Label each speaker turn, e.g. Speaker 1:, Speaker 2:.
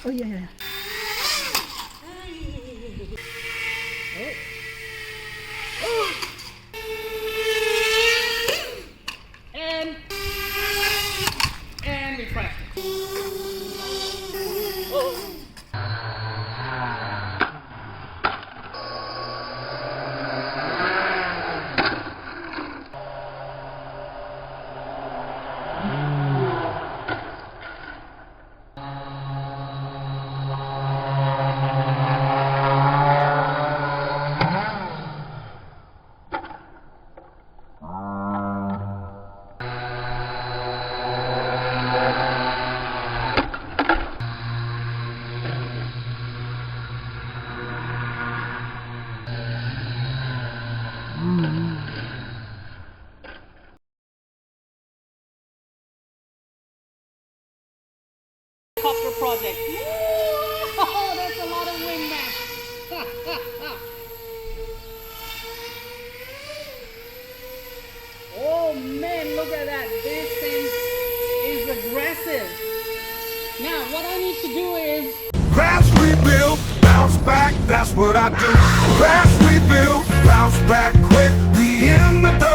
Speaker 1: Oh yeah, yeah. Oh. And refresh. Oh. Copter project. Oh, that's a lot of wingman. Oh man, look at that. This thing is aggressive. Now, what I need to do is
Speaker 2: crash, rebuild, bounce back, that's what I do. Crash, rebuild, bounce back quick. We in the